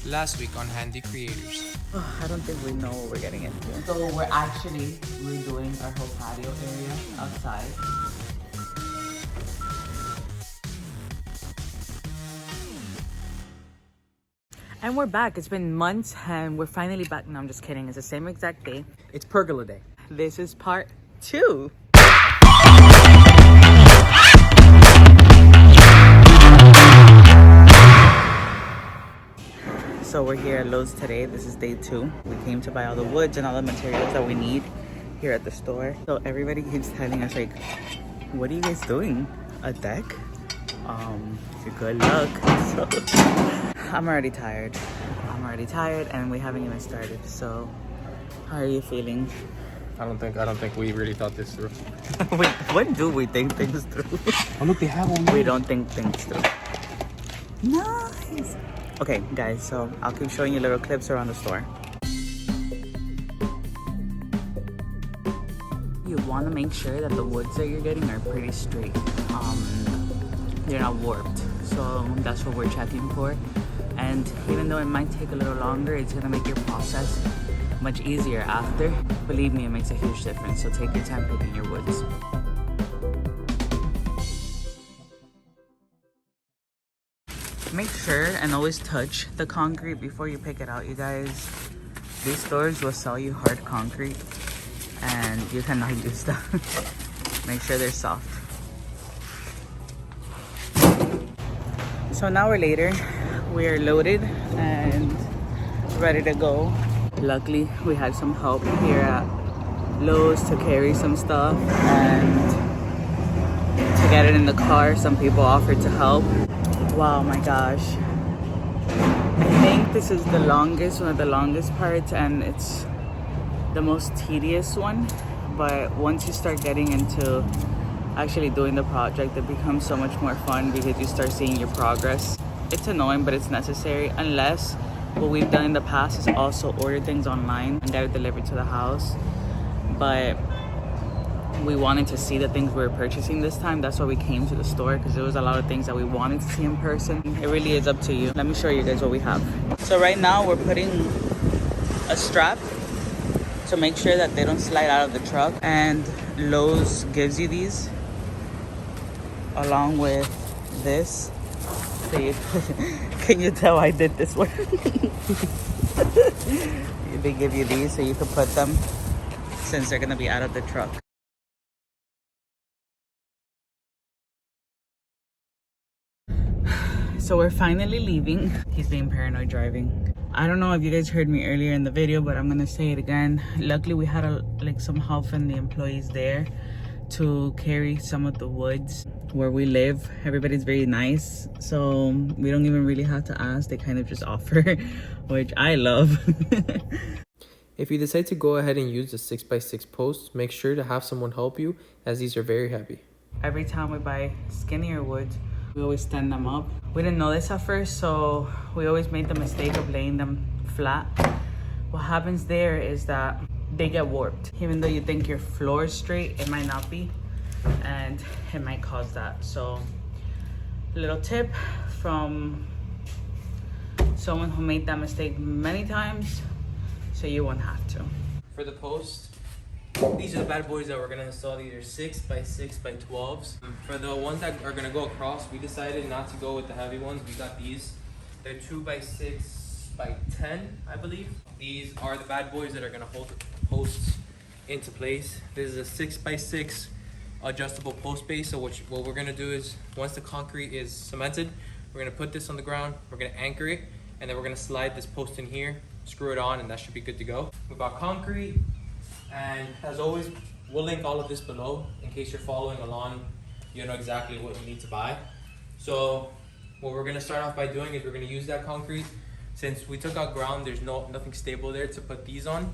last week on Handy Creators. I don't think we know what we're getting into. So we're actually redoing our whole patio area outside. And we're back. It's been months and we're finally back. No, I'm just kidding. It's the same exact day. It's Pergola Day. This is part 2. So we're here at Lowe's today. This is day 2. We came to buy all the woods and all the materials that we need here at the store. So everybody keeps telling us like, what are you guys doing? A deck? Good luck. So I'm already tired and we haven't even started. So how are you feeling? I don't think we really thought this through. Wait, when do we think things through? Oh look, they have one. We don't think things through. Nice. Okay guys, so I'll keep showing you little clips around the store. You want to make sure that the woods that you're getting are pretty straight. They're not warped. So that's what we're checking for. And even though it might take a little longer, it's gonna make your process much easier after. Believe me, it makes a huge difference. So take your time picking your woods. Make sure and always touch the concrete before you pick it out, you guys. These stores will sell you hard concrete and you cannot use that. Make sure they're soft. So now we're later. We're loaded and ready to go. Luckily, we had some help here at Lowe's to carry some stuff and to get it in the car. Some people offered to help. Wow, my gosh. I think this is the longest, one of the longest parts, and it's the most tedious one. But once you start getting into actually doing the project, it becomes so much more fun because you start seeing your progress. It's annoying, but it's necessary, unless what we've done in the past is also order things online and get it delivered to the house. But we wanted to see the things we were purchasing this time. That's why we came to the store, because there was a lot of things that we wanted to see in person. It really is up to you. Let me show you guys what we have. So right now we're putting a strap to make sure that they don't slide out of the truck, and Lowe's gives you these along with this. So you, can you tell I did this one? They give you these so you can put them since they're gonna be out of the truck. So we're finally leaving. He's being paranoid driving. I don't know if you guys heard me earlier in the video, but I'm gonna say it again. Luckily we had some help from the employees there to carry some of the woods. Where we live, everybody's very nice, so we don't even really have to ask. They kind of just offer, which I love. If you decide to go ahead and use the 6x6 posts, make sure to have someone help you, as these are very heavy. Every time we buy skinnier wood, we always stand them up. We didn't know this at first, so we always made the mistake of laying them flat. What happens there is that they get warped. Even though you think your floor is straight, it might not be, and it might cause that. So little tip from someone who made that mistake many times, so you won't have to. For the post, these are the bad boys that we're gonna install. These are 6x6x12s. For the ones that are gonna go across, we decided not to go with the heavy ones. We got these. They're 2x6x10, I believe. These are the bad boys that are gonna hold the posts into place. This is a 6x6 adjustable post base. So what we're gonna do is, once the concrete is cemented, we're gonna put this on the ground, we're gonna anchor it, and then we're gonna slide this post in here, screw it on, and that should be good to go. We bought concrete, and as always, we'll link all of this below in case you're following along. You know exactly what you need to buy. So what we're gonna start off by doing is we're gonna use that concrete. Since we took out ground, there's nothing stable there to put these on.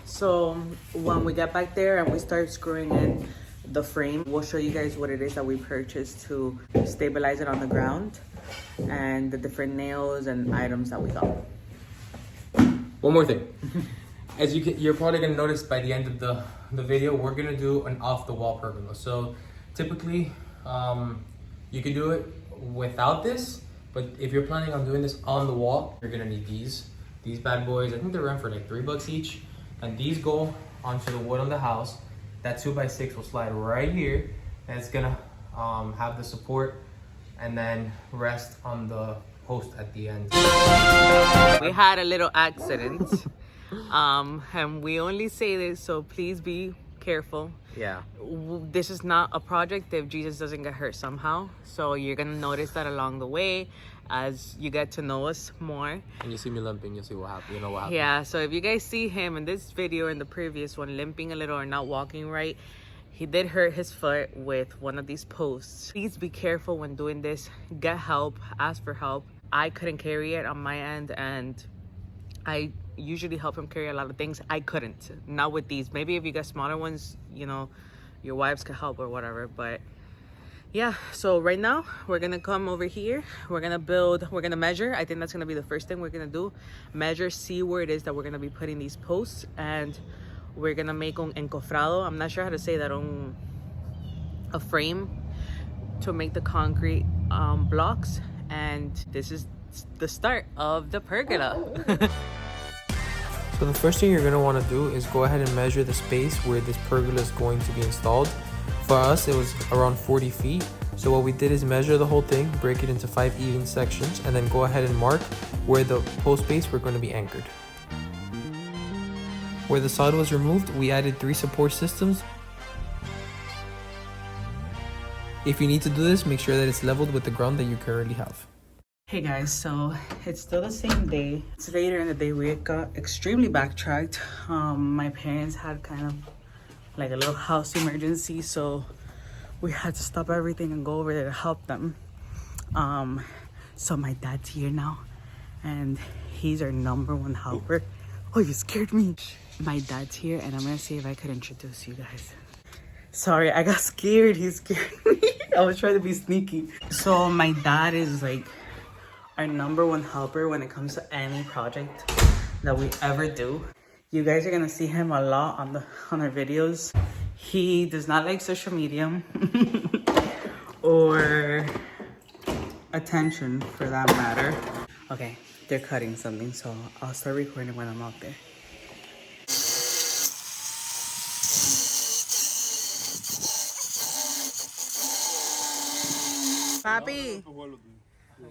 So when we get back there and we start screwing in the frame, we'll show you guys what it is that we purchased to stabilize it on the ground and the different nails and items that we got. One more thing. As you're probably gonna notice by the end of the video, we're gonna do an off-the-wall pergola. So typically, you can do it without this, But if you're planning on doing this on the wall, you're gonna need these bad boys. I think they run for like $3 each, and these go onto the wood on the house. That 2x6 will slide right here, and it's gonna have the support and then rest on the post at the end. We had a little accident, and we only say this, so please be careful. Yeah. This is not a project if Jesus doesn't get hurt somehow. So you're gonna notice that along the way as you get to know us more. And you see me limping, you'll see what happened. You know what happened. Yeah, so if you guys see him in this video or in the previous one limping a little or not walking right, he did hurt his foot with one of these posts. Please be careful when doing this. Get help, ask for help. I couldn't carry it on my end, and I usually help him carry a lot of things. I couldn't, not with these. Maybe if you got smaller ones, you know, your wives could help or whatever. But yeah, so right now we're gonna come over here, we're gonna measure. I think that's gonna be the first thing we're gonna do. Measure, see where it is that we're gonna be putting these posts, and we're gonna make un encofrado. I'm not sure how to say that, on a frame to make the concrete blocks. And this is the start of the pergola. So the first thing you're going to want to do is go ahead and measure the space where this pergola is going to be installed. For us, it was around 40 feet. So what we did is measure the whole thing, break it into 5 even sections, and then go ahead and mark where the post base were going to be anchored. Where the sod was removed, we added 3 support systems. If you need to do this, make sure that it's leveled with the ground that you currently have. Hey guys, so it's still the same day. It's later in the day. We got extremely backtracked. My parents had kind of like a little house emergency, so we had to stop everything and go over there to help them. So my dad's here now, and he's our #1 helper. Oh, you scared me. My dad's here, and I'm gonna see if I could introduce you guys. Sorry, I got scared. He scared me. I was trying to be sneaky. So my dad is like our #1 helper when it comes to any project that we ever do. You guys are gonna see him a lot on our videos. He does not like social media or attention for that matter. Okay, they're cutting something, so I'll start recording when I'm out there.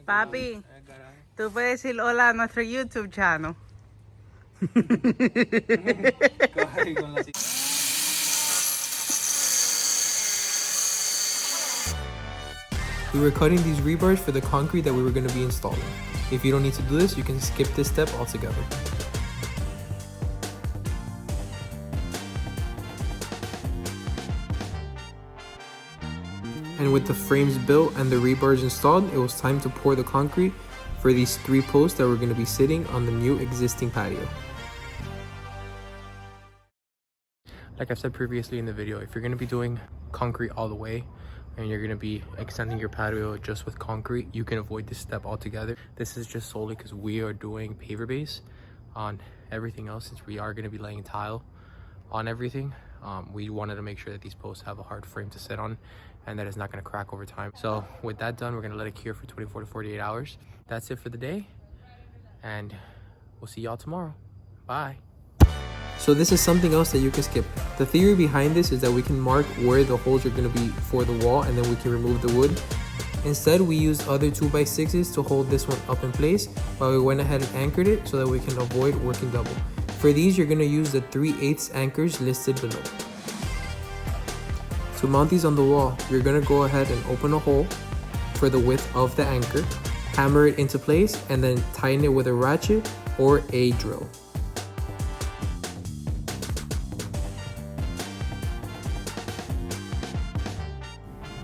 Papi, tú puedes decir hola a nuestro YouTube channel. We were cutting these rebars for the concrete that we were going to be installing. If you don't need to do this, you can skip this step altogether. And with the frames built and the rebars installed, it was time to pour the concrete for these 3 posts that were going to be sitting on the new existing patio. Like I've said previously in the video, if you're going to be doing concrete all the way and you're going to be extending your patio just with concrete, you can avoid this step altogether. This is just solely because we are doing paver base on everything else. Since we are going to be laying tile on everything, we wanted to make sure that these posts have a hard frame to sit on and that it's not going to crack over time. So with that done, we're going to let it cure for 24 to 48 hours. That's it for the day, and we'll see y'all tomorrow. Bye. So this is something else that you can skip. The theory behind this is that we can mark where the holes are going to be for the wall, and then we can remove the wood. Instead, we used other 2x6s to hold this one up in place, while we went ahead and anchored it so that we can avoid working double. For these, you're going to use the 3/8 anchors listed below. To mount these on the wall, you're going to go ahead and open a hole for the width of the anchor, hammer it into place, and then tighten it with a ratchet or a drill.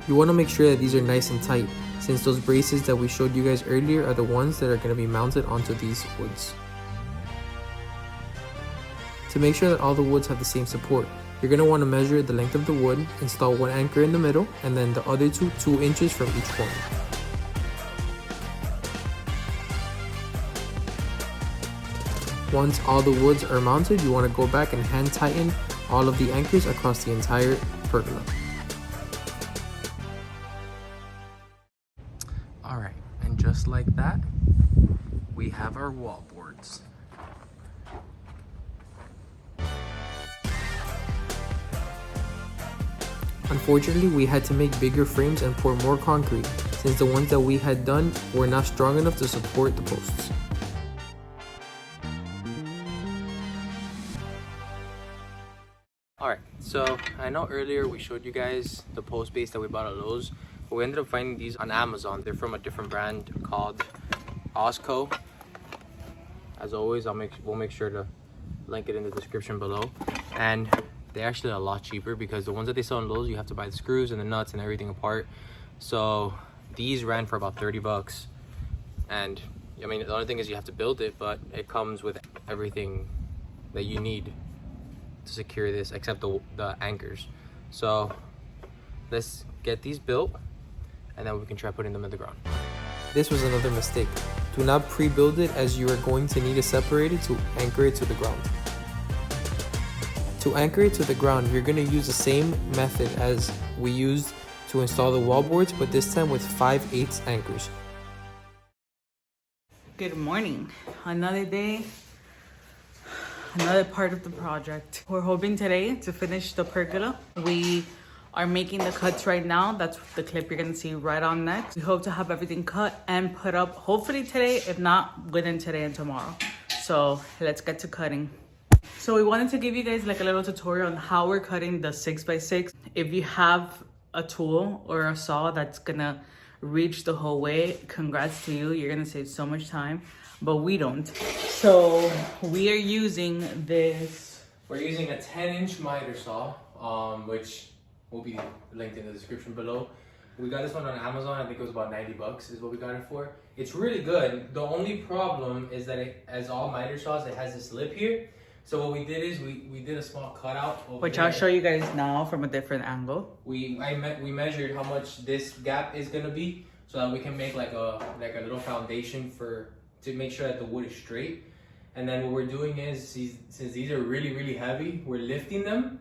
You want to make sure that these are nice and tight, since those braces that we showed you guys earlier are the ones that are going to be mounted onto these woods. To make sure that all the woods have the same support, you're going to want to measure the length of the wood, install 1 anchor in the middle, and then the other 2 inches from each corner. Once all the woods are mounted, you want to go back and hand tighten all of the anchors across the entire pergola. Alright, and just like like that, we have our wall boards. Unfortunately, we had to make bigger frames and pour more concrete, since the ones that we had done were not strong enough to support the posts. Alright, so I know earlier we showed you guys the post base that we bought at Lowe's, but we ended up finding these on Amazon. They're from a different brand called Osco. As always, we'll make sure to link it in the description below. And they're actually a lot cheaper, because the ones that they sell in Lowe's, you have to buy the screws and the nuts and everything apart. So these ran for about 30 bucks. And I mean, the only thing is you have to build it, but it comes with everything that you need to secure this, except the anchors. So let's get these built, and then we can try putting them in the ground. This was another mistake. Do not pre-build it, as you are going to need to separate it to anchor it to the ground. To anchor it to the ground, you're going to use the same method as we used to install the wall boards, but this time with 5/8 anchors. Good morning. Another day, another part of the project. We're hoping today to finish the pergola. We are making the cuts right now. That's the clip you're gonna see right on next. We hope to have everything cut and put up hopefully today, if not within today and tomorrow. So let's get to cutting. So we wanted to give you guys like a little tutorial on how we're cutting the 6x6. If you have a tool or a saw that's gonna reach the whole way, congrats to you. You're gonna save so much time, but we don't. So we are using this. We're using a 10-inch miter saw, which will be linked in the description below. We got this one on Amazon. I think it was about 90 bucks is what we got it for. It's really good. The only problem is that it, as all miter saws, it has this lip here. So what we did is we did a small cutout over Which there. I'll show you guys now from a different angle. We measured how much this gap is gonna be, so that we can make like a little foundation to make sure that the wood is straight. And then what we're doing is, since these are really heavy, we're lifting them,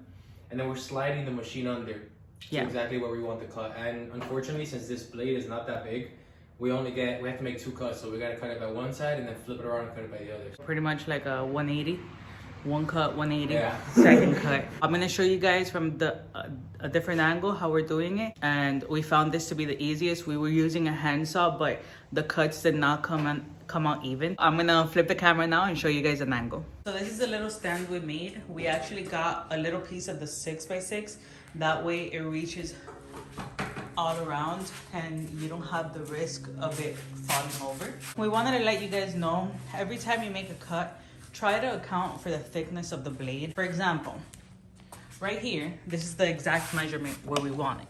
and then we're sliding the machine under to exactly where we want to cut. And unfortunately, since this blade is not that big, we have to make 2 cuts. So we gotta cut it by one side and then flip it around and cut it by the other. Pretty much like a 180. One cut, 180, yeah. Second cut. I'm gonna show you guys from a different angle how we're doing it. And we found this to be the easiest. We were using a handsaw, but the cuts did not come out even. I'm gonna flip the camera now and show you guys an angle. So this is a little stand we made. We actually got a little piece of the 6x6. That way it reaches all around and you don't have the risk of it falling over. We wanted to let you guys know, every time you make a cut, try to account for the thickness of the blade. For example, right here, this is the exact measurement where we want it.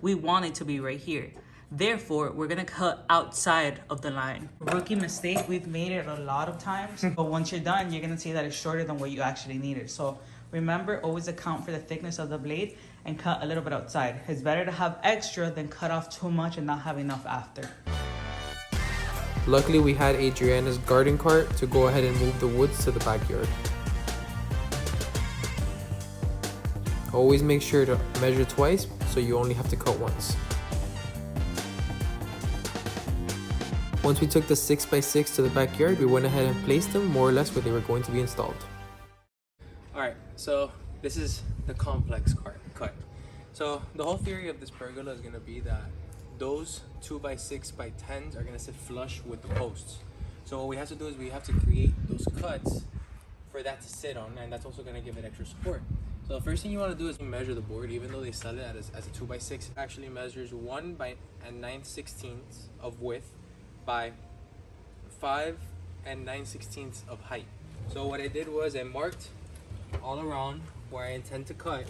We want it to be right here. Therefore, we're gonna cut outside of the line. Rookie mistake, we've made it a lot of times, but once you're done, you're gonna see that it's shorter than what you actually needed. So remember, always account for the thickness of the blade and cut a little bit outside. It's better to have extra than cut off too much and not have enough after. Luckily, we had Adriana's garden cart to go ahead and move the woods to the backyard. Always make sure to measure twice, so you only have to cut once. Once we took the 6x6 to the backyard, we went ahead and placed them more or less where they were going to be installed. Alright, so this is the complex cut. So the whole theory of this pergola is going to be that those 2x6x10s are going to sit flush with the posts. So what we have to do is we have to create those cuts for that to sit on, and that's also going to give it extra support. So the first thing you want to do is measure the board. Even though they sell it as a 2x6, it actually measures 1 9/16 of width by 5 9/16 of height. So what I did was I marked all around where I intend to cut.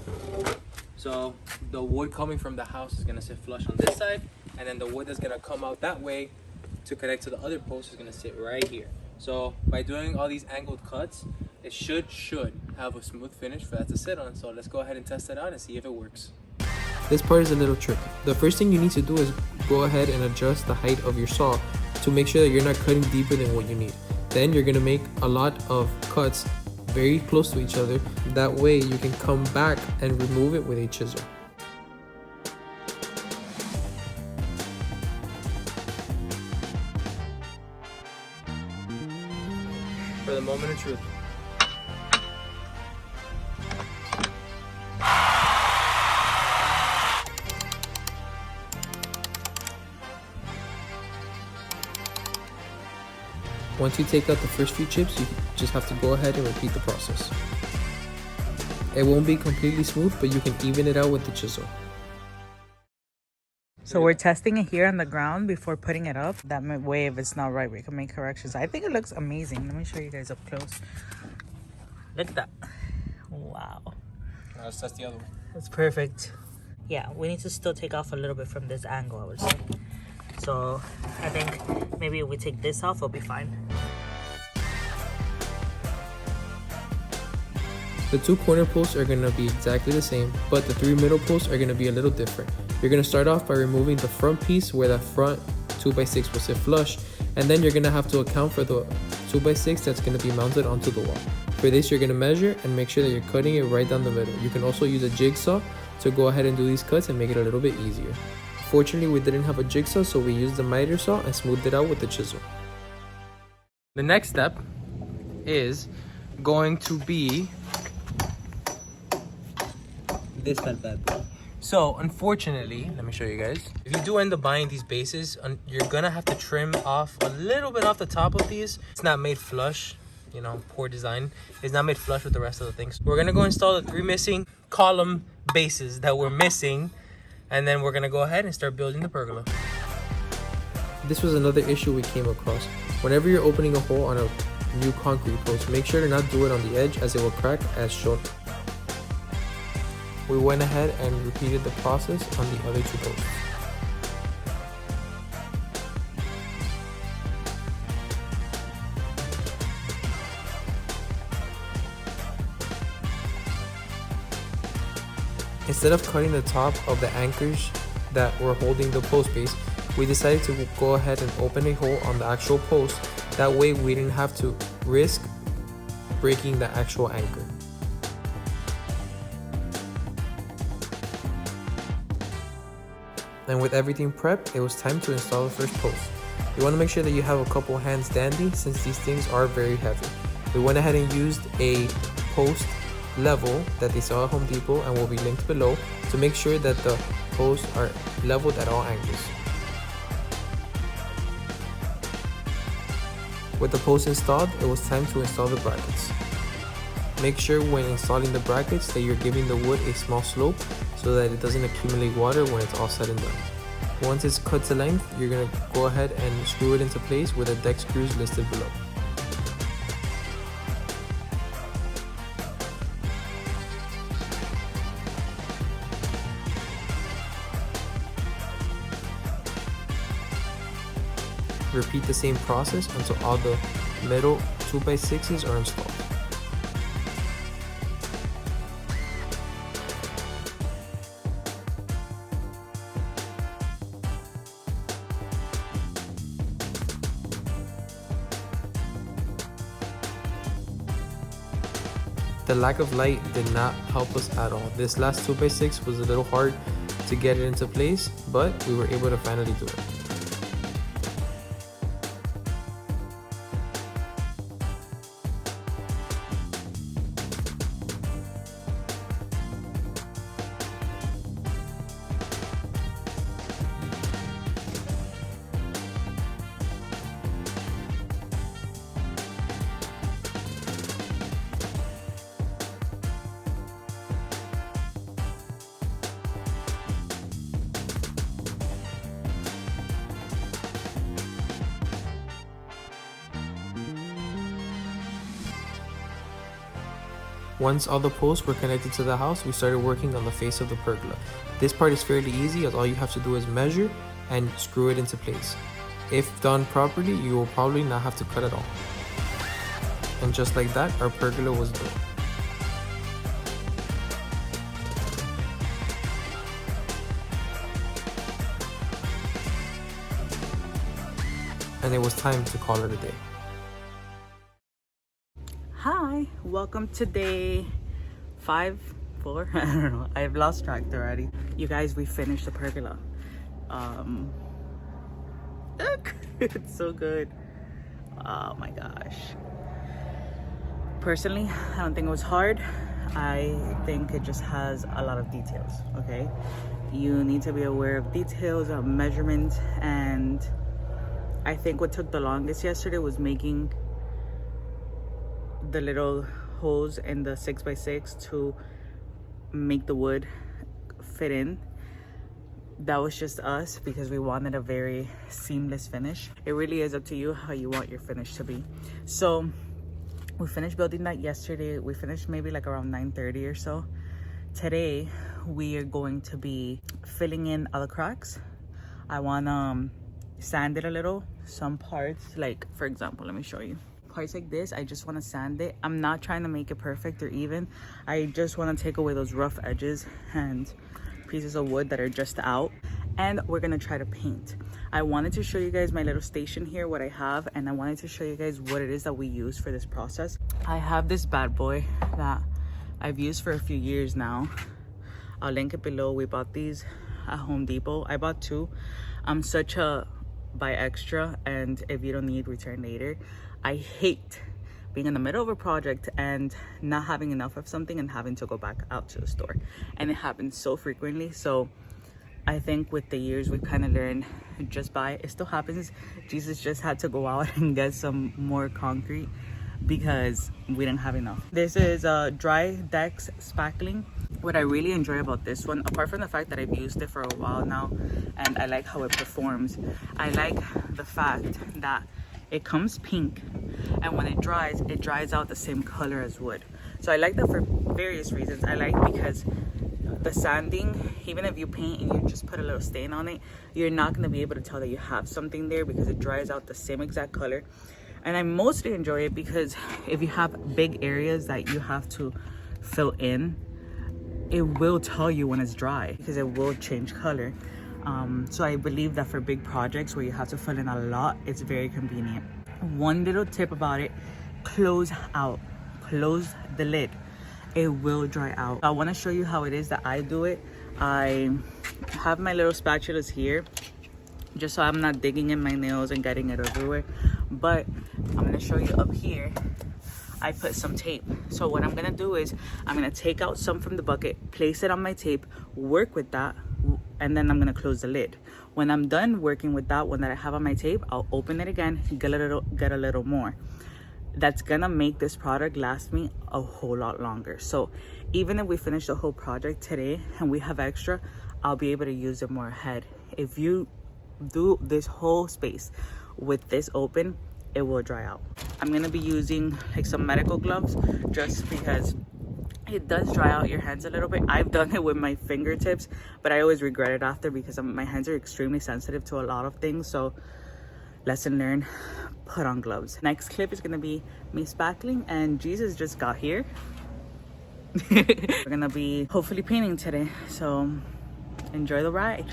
So the wood coming from the house is gonna sit flush on this side, and then the wood that's gonna come out that way to connect to the other post is gonna sit right here. So by doing all these angled cuts, it should have a smooth finish for that to sit on. So let's go ahead and test it out and see if it works. This part is a little tricky. The first thing you need to do is go ahead and adjust the height of your saw to make sure that you're not cutting deeper than what you need. Then you're gonna make a lot of cuts very close to each other. That way you can come back and remove it with a chisel. the moment of truth. Once you take out the first few chips, you just have to go ahead and repeat the process. It won't be completely smooth, but you can even it out with the chisel. So we're testing it here on the ground before putting it up. That way, if it's not right, we can make corrections. I think it looks amazing. Let me show you guys up close. Look at that. Wow. Let's test the other one. That's perfect. Yeah, we need to still take off a little bit from this angle, I would say. So I think maybe if we take this off, it'll be fine. The 2 corner posts are going to be exactly the same, but the 3 middle posts are going to be a little different. You're going to start off by removing the front piece where the front 2x6 will sit flush, and then you're going to have to account for the 2x6 that's going to be mounted onto the wall. For this, you're going to measure and make sure that you're cutting it right down the middle. You can also use a jigsaw to go ahead and do these cuts and make it a little bit easier. Fortunately, we didn't have a jigsaw, so we used the miter saw and smoothed it out with the chisel. The next step is going to be this bad boy. So unfortunately, let me show you guys. If you do end up buying these bases, you're gonna have to trim off a little bit off the top of these. It's not made flush, you know, poor design. It's not made flush with the rest of the things. We're gonna go install the 3 missing column bases that we're missing, and then we're gonna go ahead and start building the pergola. This was another issue we came across. Whenever you're opening a hole on a new concrete post, make sure to not do it on the edge as it will crack as shown. We went ahead and repeated the process on the other 2 posts. Instead of cutting the top of the anchors that were holding the post base, we decided to go ahead and open a hole on the actual post. That way we didn't have to risk breaking the actual anchor. And with everything prepped, it was time to install the first post. You want to make sure that you have a couple hands dandy since these things are very heavy. We went ahead and used a post level that they sell at Home Depot and will be linked below to make sure that the posts are leveled at all angles. With the post installed, it was time to install the brackets. Make sure when installing the brackets that you're giving the wood a small slope so that it doesn't accumulate water when it's all said and done. Once it's cut to length, you're going to go ahead and screw it into place with the deck screws listed below. Repeat the same process until all the middle 2x6s are installed. The lack of light did not help us at all. This last 2x6 was a little hard to get it into place, but we were able to finally do it. Once all the posts were connected to the house, we started working on the face of the pergola. This part is fairly easy as all you have to do is measure and screw it into place. If done properly, you will probably not have to cut at all. And just like that, our pergola was done. And it was time to call it a day. Hi, welcome to day 5, 4, I don't know, I've lost track already. You guys, we finished the pergola. Look, it's so good. Oh my gosh. Personally, I don't think it was hard. I think it just has a lot of details, okay? You need to be aware of details, of measurements, and I think what took the longest yesterday was making the little holes in the 6x6 to make the wood fit in. That was just us because we wanted a very seamless finish. It really is up to you how you want your finish to be. So we finished building that yesterday. We finished maybe like around 9:30 or so. Today we are going to be filling in all the cracks. I want to sand it a little. Some parts, like for example, let me show you. Parts like this, I just want to sand it. I'm not trying to make it perfect or even. I just want to take away those rough edges and pieces of wood that are just out. And we're gonna try to paint. I wanted to show you guys my little station here, what I have, and I wanted to show you guys what it is that we use for this process. I have this bad boy that I've used for a few years now. I'll link it below. We bought these at Home Depot. I bought two. I'm such a buy extra, and if you don't need, return later. I hate being in the middle of a project and not having enough of something and having to go back out to the store, and it happens so frequently. So I think with the years we've kind of learned, just buy. It still happens. Jesus just had to go out and get some more concrete because we didn't have enough. This is a dry decks spackling. What I really enjoy about this one, apart from the fact that I've used it for a while now and I like how it performs, I like the fact that it comes pink, and when it dries out the same color as wood. So I like that for various reasons. I like because the sanding, even if you paint and you just put a little stain on it, you're not going to be able to tell that you have something there because it dries out the same exact color. And I mostly enjoy it because if you have big areas that you have to fill in, it will tell you when it's dry because it will change color. So I believe that for big projects where you have to fill in a lot, it's very convenient. One little tip about it: close out, close the lid. It will dry out. I want to show you how it is that I do it. I have my little spatulas here just so I'm not digging in my nails and getting it everywhere, but I'm going to show you up here. I put some tape. So what I'm going to do is I'm going to take out some from the bucket, place it on my tape, work with that, and then I'm going to close the lid. When I'm done working with that one that I have on my tape, I'll open it again, get a little more. That's gonna make this product last me a whole lot longer. So even if we finish the whole project today and we have extra, I'll be able to use it more ahead. If you do this whole space with this open, it will dry out. I'm gonna be using like some medical gloves just because it does dry out your hands a little bit. I've done it with my fingertips, but I always regret it after because my hands are extremely sensitive to a lot of things. So lesson learned, put on gloves. Next clip is gonna be me spackling, and Jesus just got here. We're gonna be hopefully painting today, so enjoy the ride.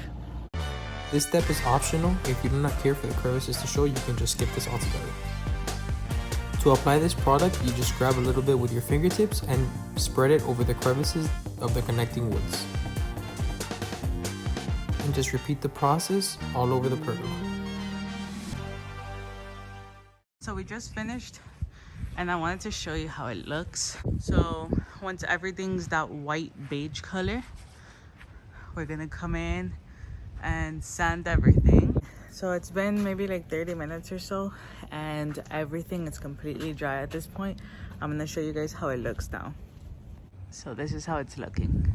This step is optional. If you do not care for the crevices to show, you can just skip this altogether. To apply this product, you just grab a little bit with your fingertips and spread it over the crevices of the connecting woods. And just repeat the process all over the pergola. So we just finished and I wanted to show you how it looks. So once everything's that white beige color, we're gonna come in and sand everything. So it's been maybe like 30 minutes or so and everything is completely dry at this point. I'm gonna show you guys how it looks now. So this is how it's looking.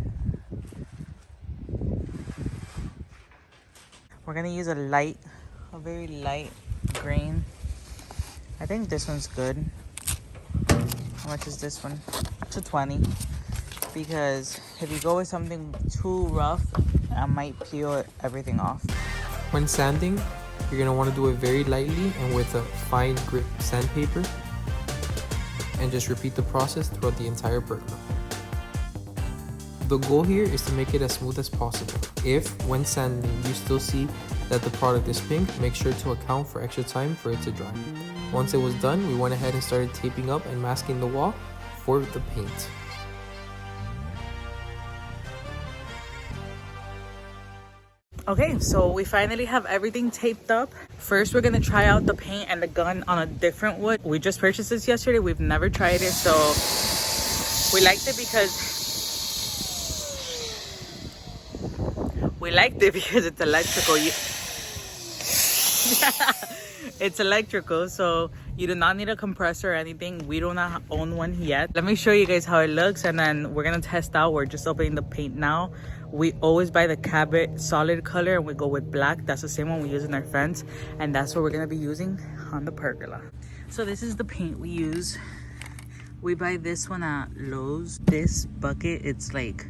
We're gonna use a very light green. I think this one's good. How much is this one? $2.20. Because if you go with something too rough, I might peel everything off. When sanding, you're going to want to do it very lightly and with a fine grit sandpaper, and just repeat the process throughout the entire pergola. The goal here is to make it as smooth as possible. If, when sanding, you still see that the product is pink, make sure to account for extra time for it to dry. Once it was done, we went ahead and started taping up and masking the wall for the paint. Okay, so we finally have everything taped up. First, we're gonna try out the paint and the gun on a different wood. We just purchased this yesterday. We've never tried it, so we liked it because it's electrical. It's electrical, so you do not need a compressor or anything. We do not own one yet. Let me show you guys how it looks, and then we're gonna test out. We're just opening the paint now. We always buy the Cabot solid color and we go with black. That's the same one we use in our fence, and that's what we're gonna be using on the pergola. So this is the paint we use. We buy this one at Lowe's. This bucket, it's like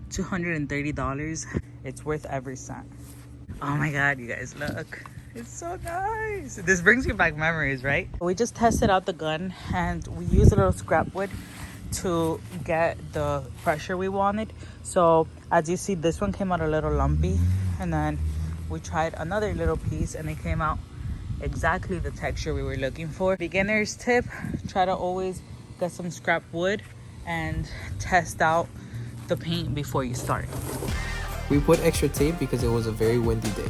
$230. It's worth every cent. Oh my god, you guys, look. It's so nice. This brings you back memories, right? We just tested out the gun and we used a little scrap wood to get the pressure we wanted. So as you see, this one came out a little lumpy, and then we tried another little piece and it came out exactly the texture we were looking for. Beginner's tip, try to always get some scrap wood and test out the paint before you start. We put extra tape because it was a very windy day.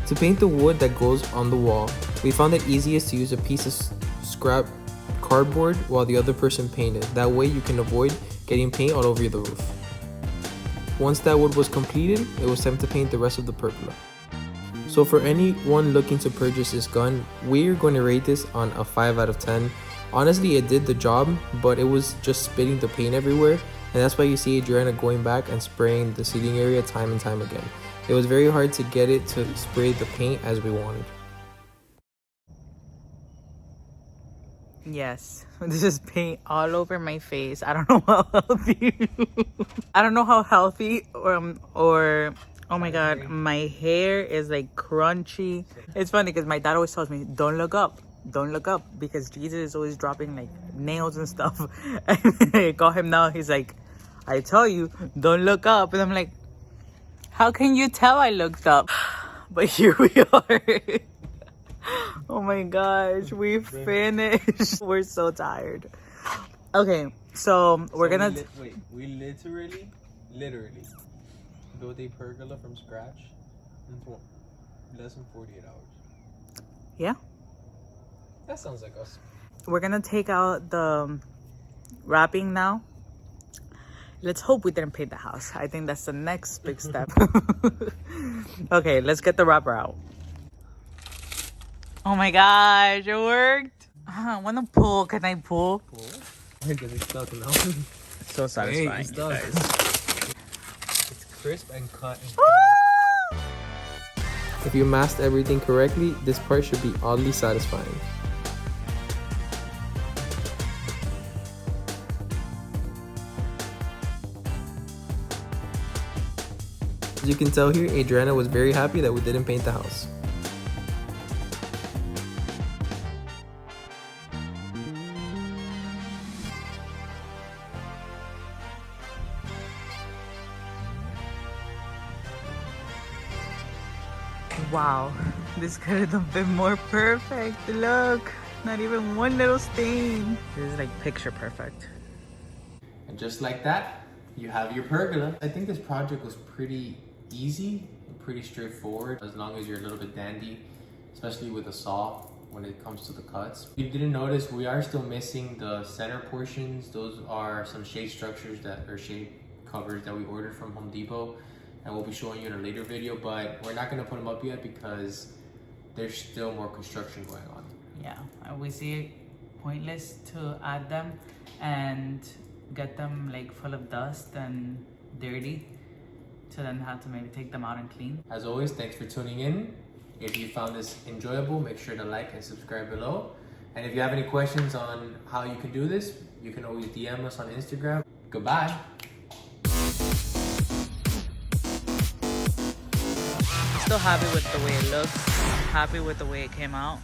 To paint the wood that goes on the wall, we found it easiest to use a piece of scrap cardboard while the other person painted. That way you can avoid getting paint all over the roof. Once that wood was completed, it was time to paint the rest of the pergola. So for anyone looking to purchase this gun, we're going to rate this on a 5 out of 10. Honestly, it did the job, but it was just spitting the paint everywhere, and that's why you see Adriana going back and spraying the seating area time and time again. It was very hard to get it to spray the paint as we wanted. Yes, this is paint all over my face. I don't know how healthy. I don't know how healthy or oh my god, my hair is like crunchy. It's funny because my dad always tells me, don't look up, because Jesus is always dropping like nails and stuff. And I call him now, he's like, I tell you, don't look up. And I'm like, how can you tell I looked up? But here we are. Oh my gosh, we finished. We're so tired. Okay, so we're gonna... we literally built a pergola from scratch in less than 48 hours. Yeah. That sounds like us. We're gonna take out the wrapping now. Let's hope we didn't paint the house. I think that's the next big step. Okay, let's get the wrapper out. Oh my gosh, it worked. I wanna pull. Can I pull? Cool. Because it's stuck now. So satisfying. Hey, it's done. It's crisp and cut. If you masked everything correctly, this part should be oddly satisfying. As you can tell here, Adriana was very happy that we didn't paint the house. Wow, this could have been more perfect. Look, not even one little stain. This is like picture perfect. And just like that, you have your pergola. I think this project was pretty easy, pretty straightforward, as long as you're a little bit dandy, especially with a saw when it comes to the cuts. If you didn't notice, we are still missing the center portions. Those are some shade structures shade covers that we ordered from Home Depot, and we'll be showing you in a later video, but we're not going to put them up yet because there's still more construction going on. Yeah, we see it pointless to add them and get them like full of dust and dirty to then have to maybe take them out and clean. As always, thanks for tuning in. If you found this enjoyable, make sure to like and subscribe below. And if you have any questions on how you can do this, you can always DM us on Instagram. Goodbye. Still happy with the way it looks, happy with the way it came out.